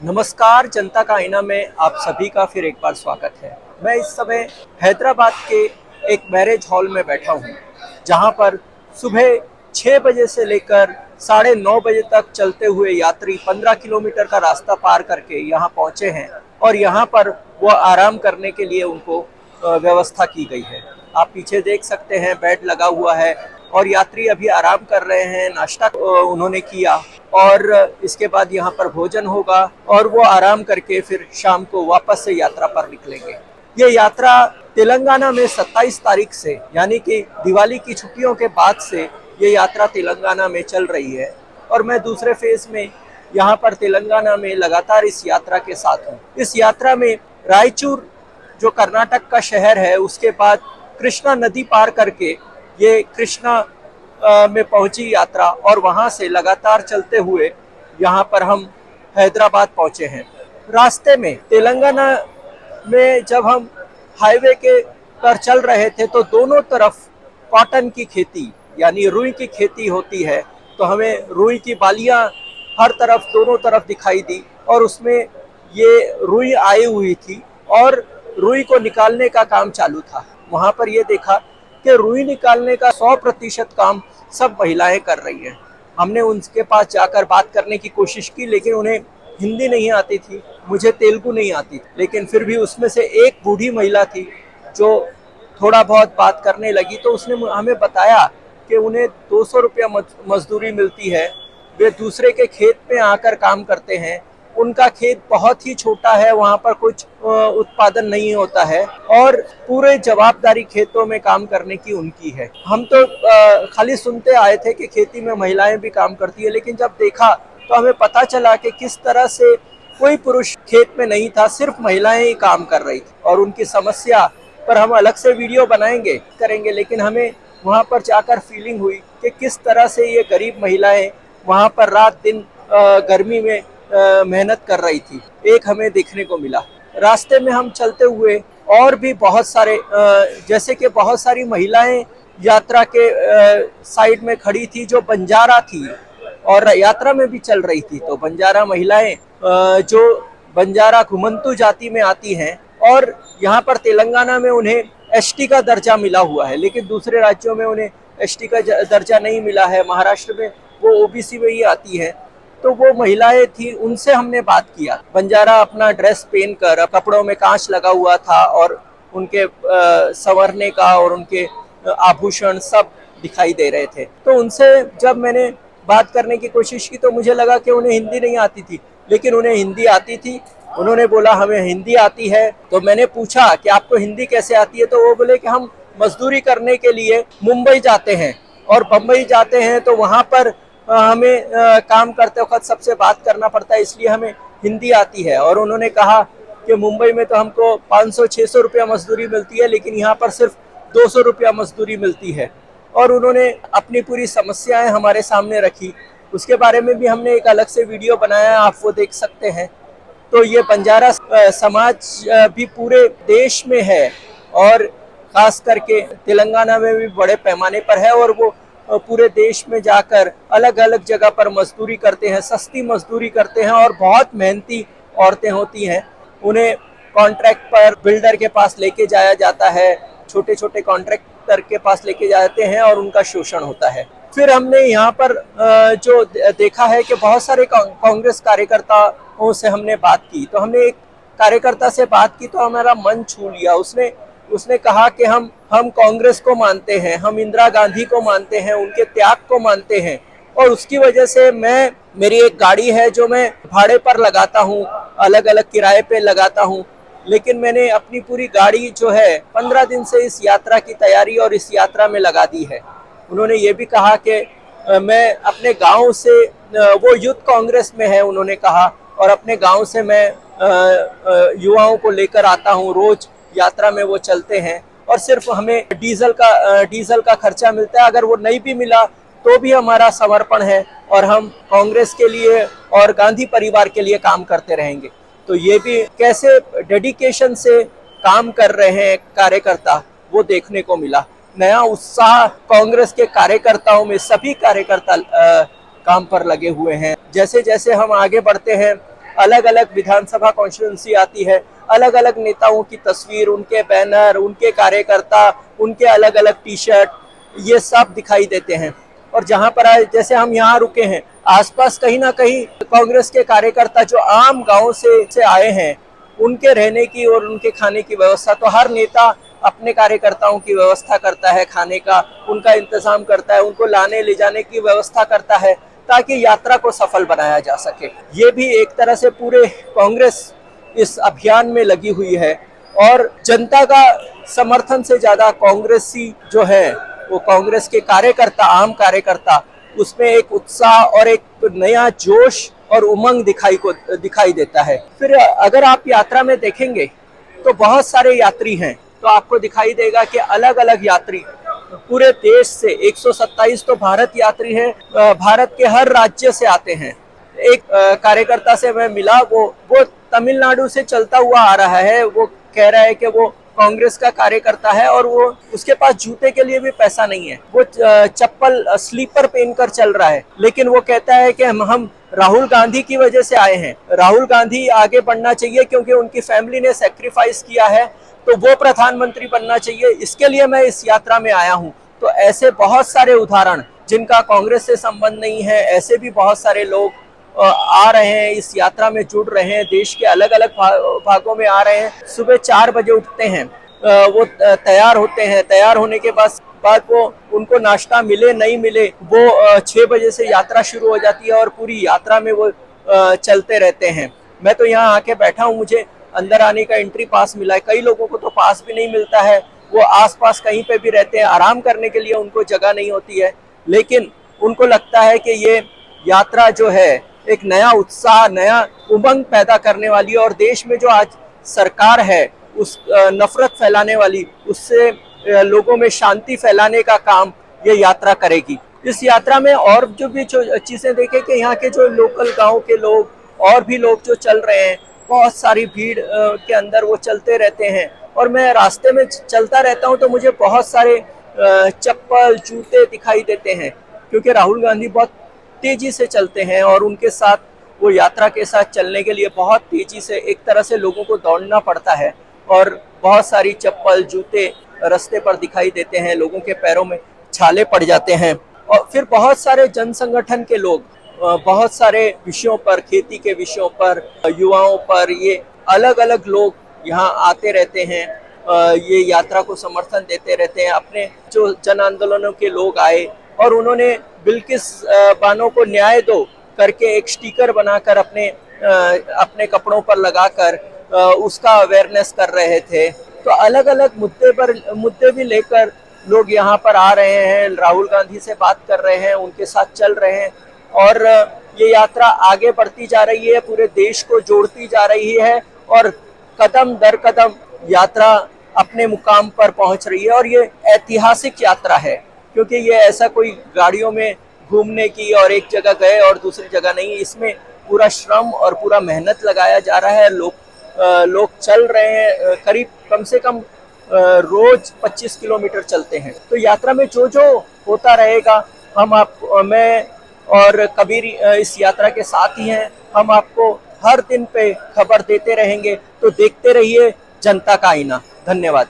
नमस्कार, जनता का आईना में आप सभी का फिर एक बार स्वागत है। मैं इस समय हैदराबाद के एक मैरिज हॉल में बैठा हूँ, जहाँ पर सुबह 6 बजे से लेकर 9:30 बजे तक चलते हुए यात्री 15 किलोमीटर का रास्ता पार करके यहाँ पहुँचे हैं और यहाँ पर वो आराम करने के लिए उनको व्यवस्था की गई है। आप पीछे देख सकते हैं, बेड लगा हुआ है और यात्री अभी आराम कर रहे हैं। नाश्ता उन्होंने किया और इसके बाद यहाँ पर भोजन होगा और वो आराम करके फिर शाम को वापस से यात्रा पर निकलेंगे। ये यात्रा तेलंगाना में 27 तारीख से, यानी कि दिवाली की छुट्टियों के बाद से ये यात्रा तेलंगाना में चल रही है और मैं दूसरे फेज में यहाँ पर तेलंगाना में लगातार इस यात्रा के साथ हूँ। इस यात्रा में रायचूर जो कर्नाटक का शहर है, उसके बाद कृष्णा नदी पार करके ये कृष्णा में पहुंची यात्रा और वहां से लगातार चलते हुए यहाँ पर हम हैदराबाद पहुंचे हैं। रास्ते में तेलंगाना में जब हम हाईवे के पर चल रहे थे तो दोनों तरफ कॉटन की खेती यानी रुई की खेती होती है, तो हमें रुई की बालियां हर तरफ दोनों तरफ दिखाई दी और उसमें ये रुई आई हुई थी और रुई को निकालने का काम चालू था। वहां पर ये देखा कि रुई निकालने का 100% काम सब महिलाएं कर रही हैं। हमने उनके पास जाकर बात करने की कोशिश की, लेकिन उन्हें हिंदी नहीं आती थी, मुझे तेलुगु नहीं आती थी, लेकिन फिर भी उसमें से एक बूढ़ी महिला थी जो थोड़ा बहुत बात करने लगी। तो उसने हमें बताया कि उन्हें 200 रुपया मजदूरी मिलती है। वे दूसरे के खेत में आकर काम करते हैं। उनका खेत बहुत ही छोटा है, वहाँ पर कुछ उत्पादन नहीं होता है और पूरे जवाबदारी खेतों में काम करने की उनकी है। हम तो खाली सुनते आए थे कि खेती में महिलाएं भी काम करती है, लेकिन जब देखा तो हमें पता चला कि किस तरह से कोई पुरुष खेत में नहीं था, सिर्फ महिलाएं ही काम कर रही थी। और उनकी समस्या पर हम अलग से वीडियो करेंगे, लेकिन हमें वहाँ पर जाकर फीलिंग हुई कि किस तरह से ये गरीब महिलाएं वहाँ पर रात दिन गर्मी में मेहनत कर रही थी। एक हमें देखने को मिला रास्ते में हम चलते हुए, और भी बहुत सारे जैसे कि बहुत सारी महिलाएं यात्रा के साइड में खड़ी थी जो बंजारा थी और यात्रा में भी चल रही थी। तो बंजारा महिलाएं जो बंजारा घुमंतु जाति में आती हैं और यहाँ पर तेलंगाना में उन्हें एसटी का दर्जा मिला हुआ है, लेकिन दूसरे राज्यों में उन्हें एसटी का दर्जा नहीं मिला है। महाराष्ट्र में वो ओबीसी में ही आती है। तो वो महिलाएं थी, उनसे हमने बात किया। बंजारा अपना ड्रेस पहन कर, कपड़ों में कांच लगा हुआ था और उनके संवरने का और उनके आभूषण सब दिखाई दे रहे थे। तो उनसे जब मैंने बात करने की कोशिश की तो मुझे लगा कि उन्हें हिंदी नहीं आती थी, लेकिन उन्हें हिंदी आती थी। उन्होंने बोला हमें हिंदी आती है। तो मैंने पूछा कि आपको हिंदी कैसे आती है, तो वो बोले कि हम मजदूरी करने के लिए मुंबई जाते हैं और बम्बई जाते हैं, तो वहाँ पर हमें काम करते वक्त सबसे बात करना पड़ता है, इसलिए हमें हिंदी आती है। और उन्होंने कहा कि मुंबई में तो हमको 500-600 रुपया मजदूरी मिलती है, लेकिन यहाँ पर सिर्फ 200 रुपया मजदूरी मिलती है। और उन्होंने अपनी पूरी समस्याएं हमारे सामने रखी। उसके बारे में भी हमने एक अलग से वीडियो बनाया, आप वो देख सकते हैं। तो ये बंजारा समाज भी पूरे देश में है और खास करके तेलंगाना में भी बड़े पैमाने पर है और वो पूरे देश में जाकर अलग अलग जगह पर मजदूरी करते हैं, सस्ती मजदूरी करते हैं और बहुत मेहनती औरतें होती हैं। उन्हें कॉन्ट्रैक्ट पर बिल्डर के पास लेके जाया जाता है, छोटे छोटे कॉन्ट्रैक्टर के पास लेके जाते हैं और उनका शोषण होता है। फिर हमने यहाँ पर जो देखा है कि बहुत सारे कांग्रेस कार्यकर्ताओं से हमने बात की। तो हमने एक कार्यकर्ता से बात की तो हमारा मन छू लिया। उसने कहा कि हम कांग्रेस को मानते हैं, हम इंदिरा गांधी को मानते हैं, उनके त्याग को मानते हैं और उसकी वजह से मेरी एक गाड़ी है जो मैं भाड़े पर लगाता हूँ, अलग अलग किराए पे लगाता हूँ, लेकिन मैंने अपनी पूरी गाड़ी जो है 15 दिन से इस यात्रा की तैयारी और इस यात्रा में लगा दी है। उन्होंने ये भी कहा कि मैं अपने गांव से, वो यूथ कांग्रेस में है उन्होंने कहा, और अपने गांव से मैं युवाओं को लेकर आता हूँ, रोज यात्रा में वो चलते हैं और सिर्फ हमें डीजल का खर्चा मिलता है। अगर वो नहीं भी मिला तो भी हमारा समर्पण है और हम कांग्रेस के लिए और गांधी परिवार के लिए काम करते रहेंगे। तो ये भी कैसे डेडिकेशन से काम कर रहे हैं कार्यकर्ता, वो देखने को मिला। नया उत्साह कांग्रेस के कार्यकर्ताओं में, सभी कार्यकर्ता काम पर लगे हुए हैं। जैसे जैसे हम आगे बढ़ते हैं अलग अलग विधानसभा कॉन्स्टिट्यूंसी आती है, अलग अलग नेताओं की तस्वीर, उनके बैनर, उनके कार्यकर्ता, उनके अलग अलग टी शर्ट, ये सब दिखाई देते हैं। और जहां पर जैसे हम यहाँ रुके हैं, आसपास कहीं ना कहीं कांग्रेस के कार्यकर्ता जो आम गांव से आए हैं, उनके रहने की और उनके खाने की व्यवस्था, तो हर नेता अपने कार्यकर्ताओं की व्यवस्था करता है, खाने का उनका इंतजाम करता है, उनको लाने ले जाने की व्यवस्था करता है ताकि यात्रा को सफल बनाया जा सके। ये भी एक तरह से पूरे कांग्रेस इस अभियान में लगी हुई है और जनता का समर्थन से ज्यादा कांग्रेसी जो है, वो कांग्रेस के कार्यकर्ता, आम कार्यकर्ता, उसमें एक उत्साह और एक नया जोश और उमंग दिखाई देता है। फिर अगर आप यात्रा में देखेंगे तो बहुत सारे यात्री हैं, तो आपको दिखाई देगा कि अलग अलग यात्री पूरे देश से 127 तो भारत यात्री हैं, भारत के हर राज्य से आते हैं। एक कार्यकर्ता से मैं मिला, वो तमिलनाडु से चलता हुआ आ रहा है। वो कह रहा है कि वो कांग्रेस का कार्यकर्ता है और वो उसके पास जूते के लिए भी पैसा नहीं है, वो चप्पल स्लीपर पहनकर चल रहा है, लेकिन वो कहता है कि हम राहुल गांधी की वजह से आए हैं, राहुल गांधी आगे बढ़ना चाहिए क्योंकि उनकी फैमिली ने सेक्रीफाइस किया है, तो वो प्रधानमंत्री बनना चाहिए, इसके लिए मैं इस यात्रा में आया हूँ। तो ऐसे बहुत सारे उदाहरण, जिनका कांग्रेस से संबंध नहीं है, ऐसे भी बहुत सारे लोग आ रहे हैं, इस यात्रा में जुड़ रहे हैं, देश के अलग अलग भागों में आ रहे हैं। सुबह 4 बजे उठते हैं, वो तैयार होते हैं, तैयार होने के बाद वो उनको नाश्ता मिले नहीं मिले, वो 6 बजे से यात्रा शुरू हो जाती है और पूरी यात्रा में वो चलते रहते हैं। मैं तो यहाँ आके बैठा हूँ, मुझे अंदर आने का एंट्री पास मिला है, कई लोगों को तो पास भी नहीं मिलता है, वो आसपास कहीं पे भी रहते हैं, आराम करने के लिए उनको जगह नहीं होती है, लेकिन उनको लगता है कि ये यात्रा जो है एक नया उत्साह, नया उमंग पैदा करने वाली है और देश में जो आज सरकार है उस नफरत फैलाने वाली, उससे लोगों में शांति फैलाने का काम ये यात्रा करेगी। इस यात्रा में और जो भी चीजें देखें कि यहाँ के जो लोकल गांव के लोग और भी लोग जो चल रहे हैं, बहुत सारी भीड़ के अंदर वो चलते रहते हैं और मैं रास्ते में चलता रहता हूँ तो मुझे बहुत सारे चप्पल, जूते दिखाई देते हैं, क्योंकि राहुल गांधी बहुत तेजी से चलते हैं और उनके साथ, वो यात्रा के साथ चलने के लिए बहुत तेजी से एक तरह से लोगों को दौड़ना पड़ता है और बहुत सारी चप्पल, जूते रास्ते पर दिखाई देते हैं, लोगों के पैरों में छाले पड़ जाते हैं। और फिर बहुत सारे जन संगठन के लोग बहुत सारे विषयों पर, खेती के विषयों पर, युवाओं पर, ये अलग अलग लोग यहाँ आते रहते हैं, ये यात्रा को समर्थन देते रहते हैं। अपने जो जन आंदोलनों के लोग आए और उन्होंने बिल्किस बानो को न्याय दो करके एक स्टिकर बनाकर अपने कपड़ों पर लगाकर उसका अवेयरनेस कर रहे थे। तो अलग अलग मुद्दे भी लेकर लोग यहाँ पर आ रहे हैं, राहुल गांधी से बात कर रहे हैं, उनके साथ चल रहे हैं और ये यात्रा आगे बढ़ती जा रही है, पूरे देश को जोड़ती जा रही है और कदम दर कदम यात्रा अपने मुकाम पर पहुंच रही है। और ये ऐतिहासिक यात्रा है, क्योंकि ये ऐसा कोई गाड़ियों में घूमने की और एक जगह गए और दूसरी जगह नहीं, इसमें पूरा श्रम और पूरा मेहनत लगाया जा रहा है। लोग चल रहे हैं, करीब कम से कम रोज 25 किलोमीटर चलते हैं। तो यात्रा में जो जो होता रहेगा, मैं और कबीर इस यात्रा के साथ ही हैं, हम आपको हर दिन पे खबर देते रहेंगे। तो देखते रहिए जनता का आईना। धन्यवाद।